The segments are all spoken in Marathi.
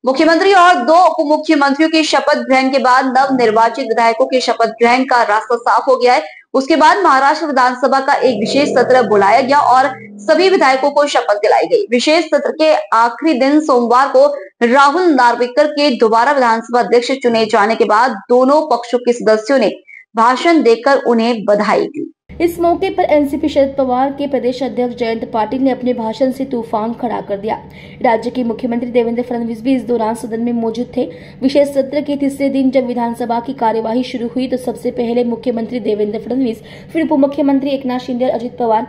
मुख्यमंत्री और दो उप मुख्यमंत्रियों के शपथ ग्रहण के बाद नव निर्वाचित विधायकों के शपथ ग्रहण का रास्ता साफ हो गया है। उसके बाद महाराष्ट्र विधानसभा का एक विशेष सत्र बुलाया गया और सभी विधायकों को शपथ दिलाई गई। विशेष सत्र के आखिरी दिन सोमवार को राहुल नार्वेकर के दोबारा विधानसभा अध्यक्ष चुने जाने के बाद दोनों पक्षों के सदस्यों ने भाषण देकर उन्हें बधाई दी। इस मौके पर एनसीपी शरद पवार के प्रदेश अध्यक्ष जयंत पाटिल ने अपने भाषण से तूफान खड़ा कर दिया। राज्य के मुख्यमंत्री देवेंद्र फडणवीस भी इस दौरान सदन में मौजूद थे। विशेष सत्र के तीसरे दिन जब विधानसभा की कार्यवाही शुरू हुई तो सबसे पहले मुख्यमंत्री देवेंद्र फडणवीस, फिर उप मुख्यमंत्री एकनाथ शिंदे और अजित पवार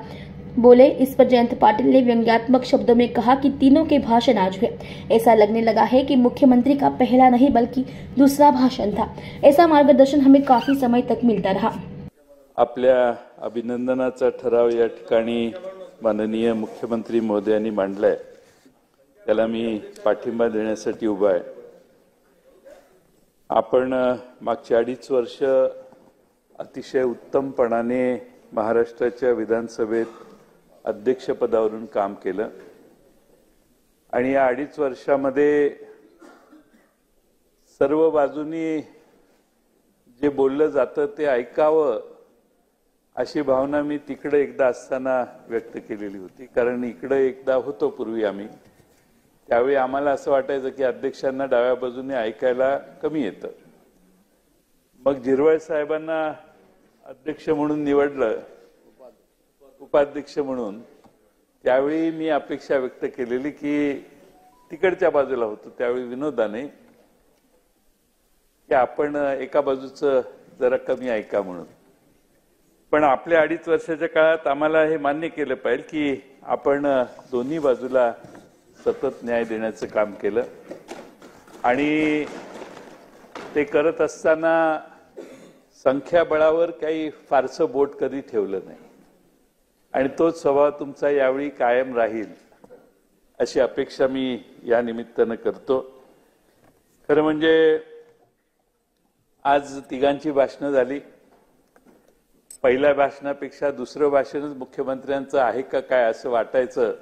बोले। इस पर जयंत पाटिल ने व्यंग्यात्मक शब्दों में कहा कि तीनों के भाषण आज हुए। ऐसा लगने लगा है कि मुख्यमंत्री का पहला नहीं बल्कि दूसरा भाषण था। ऐसा मार्गदर्शन हमें काफी समय तक मिलता रहा। आपल्या अभिनंदनाचा ठराव या ठिकाणी माननीय मुख्यमंत्री महोदयांनी मांडलाय, त्याला मी पाठिंबा देण्यासाठी उभा आहे। आपण मागची 2.5 वर्ष अतिशय उत्तमपणाने महाराष्ट्राच्या विधानसभेत अध्यक्षपदावरून काम केलं आणि या 2.5 वर्षामध्ये सर्व बाजूंनी जे बोललं जातं ते ऐकावं अशी भावना मी तिकडे एकदा असताना व्यक्त केलेली होती। कारण इकडे एकदा होतो पूर्वी आम्ही, त्यावेळी आम्हाला असं वाटायचं की अध्यक्षांना डाव्या बाजूने ऐकायला कमी येतं। मग झिरवळ साहेबांना अध्यक्ष म्हणून निवडलं, उपाध्यक्ष म्हणून, त्यावेळी मी अपेक्षा व्यक्त केलेली की तिकडच्या बाजूला होतो त्यावेळी विनोदाने की आपण एका बाजूचं जरा कमी ऐका म्हणून। पण आपल्या 2.5 वर्षाच्या काळात आम्हाला हे मान्य केलं पाहिजे की आपण दोन्ही बाजूला सतत न्याय देण्याचं काम केलं आणि ते करत असताना संख्याबळावर काही फारसं बोट कधी ठेवलं नाही आणि तोच स्वभाव तुमचा यावेळी कायम राहील अशी अपेक्षा मी या निमित्तानं करतो। खरं म्हणजे आज तिघांची भाषणं झाली। पहिल्या भाषणापेक्षा दुसरं भाषणच मुख्यमंत्र्यांचं आहे का काय असं वाटायचं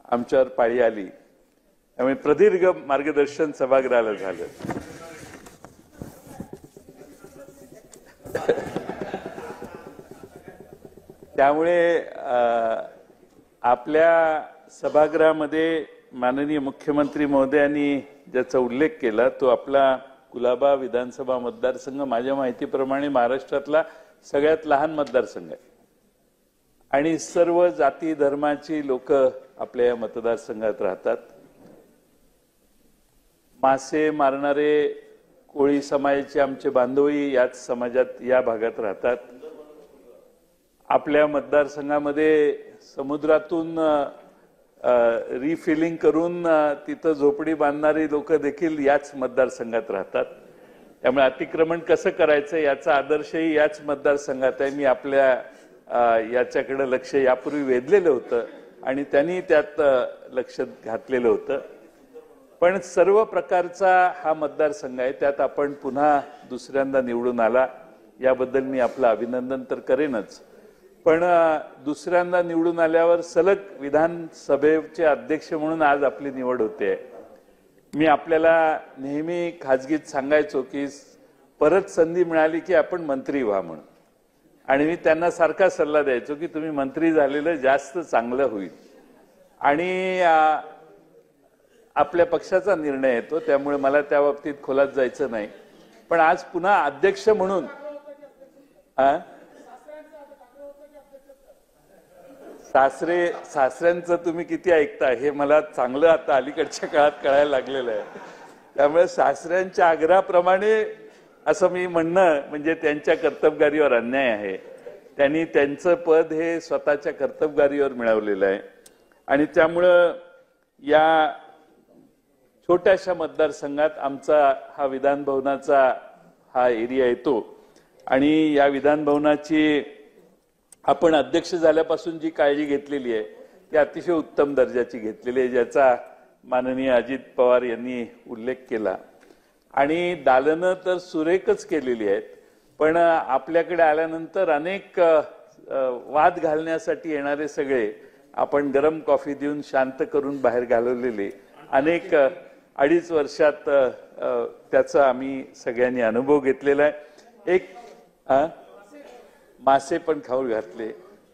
आमच्यावर पाळी आली। त्यामुळे प्रदीर्घ मार्गदर्शन सभागृहाला झालं। त्यामुळे आपल्या सभागृहामध्ये माननीय मुख्यमंत्री महोदयांनी ज्याचा उल्लेख केला तो आपला कुलाबा विधानसभा मतदारसंघ माझ्या माहितीप्रमाणे महाराष्ट्रातला सगळ्यात लहान मतदारसंघ आहे आणि सर्व जाती धर्माची लोक आपल्या या मतदारसंघात राहतात। मासे मारणारे कोळी समाजाचे आमचे बांधवही याच समाजात या भागात राहतात। आपल्या मतदारसंघामध्ये समुद्रातून रिफिलिंग करून तिथं झोपडी बांधणारी लोक देखील याच मतदारसंघात राहतात। त्यामुळे अतिक्रमण कसं करायचं याचा आदर्शही याच मतदारसंघात आहे। मी आपल्या याच्याकडे लक्ष यापूर्वी वेधलेलं होतं आणि त्यांनी त्यात लक्ष घातलेलं होतं। पण सर्व प्रकारचा हा मतदारसंघ आहे, त्यात आपण पुन्हा दुसऱ्यांदा निवडून आला याबद्दल मी आपलं अभिनंदन तर करेनच, पण दुसऱ्यांदा निवडून आल्यावर सलग विधानसभेचे अध्यक्ष म्हणून आज आपली निवड होते। मी आपल्याला नेहमी खाजगीत सांगायचो की परत संधी मिळाली की आपण मंत्री व्हा म्हणून, आणि मी त्यांना सारखा सल्ला द्यायचो की तुम्ही मंत्री झालेलं जास्त चांगलं होईल आणि आपल्या पक्षाचा निर्णय येतो, त्यामुळे मला त्या बाबतीत खोलात जायचं नाही। पण आज पुन्हा अध्यक्ष म्हणून सासऱ्यांचं तुम्ही किती ऐकता हे मला चांगलं आता अलीकडच्या काळात कळायला लागलेलं आहे। त्यामुळे सासऱ्यांच्या आग्रहाप्रमाणे असं मी म्हणणं म्हणजे त्यांच्या कर्तबगारीवर अन्याय आहे। त्यांनी त्यांचं पद हे स्वतःच्या कर्तबगारीवर मिळवलेलं आहे आणि त्यामुळं या छोट्याशा मतदारसंघात आमचा हा विधानभवनाचा हा एरिया येतो आणि या विधानभवनाची आपण अध्यक्ष झाल्यापासून जी काळजी घेतलेली आहे ती अतिशय उत्तम दर्जाची घेतलेली आहे, ज्याचा माननीय अजित पवार यांनी उल्लेख केला। आणि दालनं तर सुरेखच केलेली आहेत, पण आपल्याकडे आल्यानंतर अनेक वाद घालण्यासाठी येणारे सगळे आपण गरम कॉफी देऊन शांत करून बाहेर घालवलेले अनेक 2.5 वर्षात त्याचा आम्ही सगळ्यांनी अनुभव घेतलेला आहे. एक मासे पण खाऊ घातले,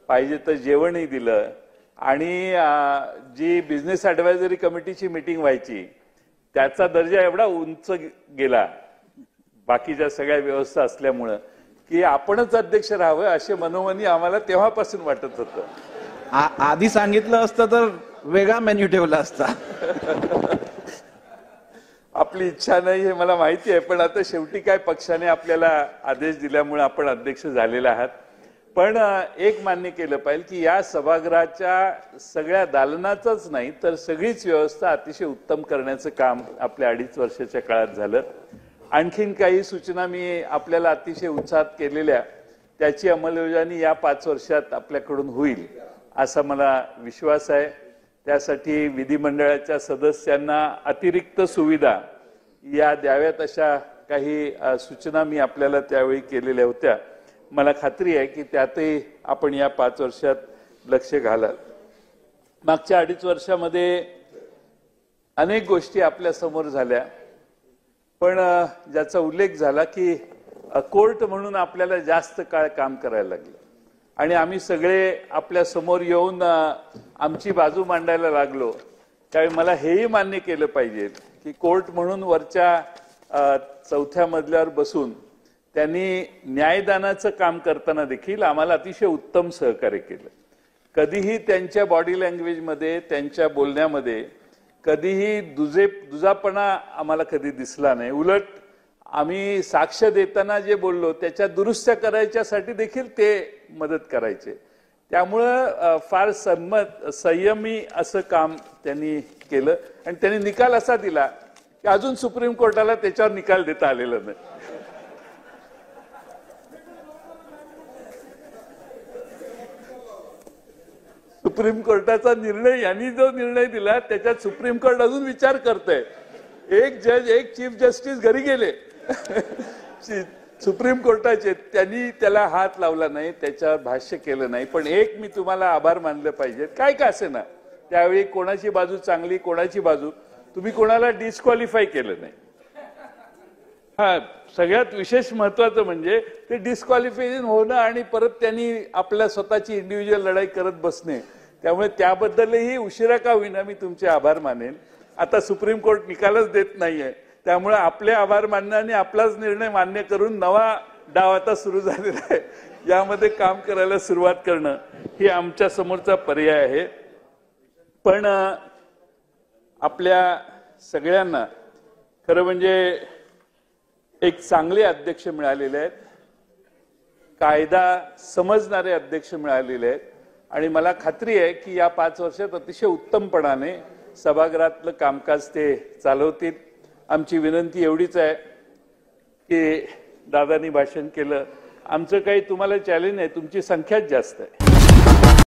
पाहिजे तर जेवणही दिलं, आणि जी बिझनेस ॲडवायझरी कमिटीची मीटिंग व्हायची त्याचा दर्जा एवढा उंच गेला बाकीच्या सगळ्या व्यवस्था असल्यामुळं की आपणच अध्यक्ष राहावं असे मनोमनी आम्हाला तेव्हापासून वाटत होतं. आधी सांगितलं असतं तर वेगळा मेन्यू ठेवला असता. आपली इच्छा नाही हे मला माहिती आहे, पण आता शेवटी काय पक्षाने आपल्याला आदेश दिल्यामुळे आपण अध्यक्ष झालेले आहात. पण एक मान्य केलं पाहिजे की या सभागृहाच्या सगळ्या दालनाचंच नाही तर सगळीच व्यवस्था अतिशय उत्तम करण्याचं काम आपल्या 2.5 वर्षाच्या काळात झालं. आणखीन काही सूचना मी आपल्याला अतिशय उत्साहात केलेल्या त्याची अंमलबजावणी या 5 वर्षात आपल्याकडून होईल असा मला विश्वास आहे. त्यासाठी विधिमंडळाच्या सदस्यांना अतिरिक्त सुविधा या द्याव्यात अशा काही सूचना मी आपल्याला त्यावेळी केलेल्या होत्या. मला खात्री आहे की त्यातही आपण या 5 वर्षात लक्ष घालाल. मागच्या 2.5 वर्षामध्ये अनेक गोष्टी आपल्या समोर झाल्या, पण ज्याचा उल्लेख झाला की कोर्ट म्हणून आपल्याला जास्त काळ काम करायला लागलं आणि आम्ही सगळे आपल्या समोर येऊन आमची बाजू मांडायला लागलो. त्यावेळी मला हेही मान्य केलं पाहिजे की कोर्ट म्हणून वरच्या 4थ्या मजल्यावर बसून त्यांनी न्यायदानाचं काम करताना देखील आम्हाला अतिशय उत्तम सहकार्य केलं. कधीही त्यांच्या बॉडी लँग्वेजमध्ये, त्यांच्या बोलण्यामध्ये कधीही दुजापणा आम्हाला कधी दिसला नाही. उलट आम्ही साक्ष देताना जे बोललो त्याच्या दुरुस्त्या करायच्यासाठी देखील ते मदत करायचे. त्यामुळं फार संयमी असं काम त्यांनी केलं आणि त्यांनी निकाल असा दिला की अजून सुप्रीम कोर्टाला त्याच्यावर निकाल देता आलेला नाही. सुप्रीम कोर्टाचा निर्णय, यांनी जो निर्णय दिला त्याच्यात सुप्रीम कोर्ट अजून विचार करतंय. एक जज, एक चीफ जस्टिस घरी गेले सुप्रीम कोर्टाचे, त्यांनी त्याला हात लावला नाही, त्याच्यावर भाष्य केलं नाही. पण एक मी तुम्हाला आभार मानले पाहिजे, काय का असे ना, त्यावेळी कोणाची बाजू चांगली कोणाची बाजू, तुम्ही कोणाला डिस्क्वालिफाय केलं नाही. सगळ्यात विशेष महत्वाचं म्हणजे ते डिस्क्वालिफिकेशन होणं आणि परत त्यांनी आपल्या स्वतःची इंडिव्हिज्युअल लढाई करत बसणे. त्यामुळे त्याबद्दलही उशिरा का होईना मी तुमचे आभार मानेन. आता सुप्रीम कोर्ट निकालच देत नाहीये, त्यामुळे आपले आभार मानणं आणि आपलाच निर्णय मान्य करून नवा डाव आता सुरू झालेला आहे, यामध्ये काम करायला सुरुवात करणं ही आमच्या समोरचा पर्याय आहे. पण आपल्या सगळ्यांना खरं म्हणजे एक चांगले अध्यक्ष मिळालेले आहेत, कायदा समजणारे अध्यक्ष मिळालेले आहेत आणि मला खात्री आहे की या 5 वर्षात अतिशय उत्तमपणाने सभागृहातलं कामकाज ते चालवतील. आमची विनंती एवढीच आहे की दादांनी भाषण केलं, आमचं काही तुम्हाला चॅलेंज नाही, तुमची संख्याच जास्त आहे.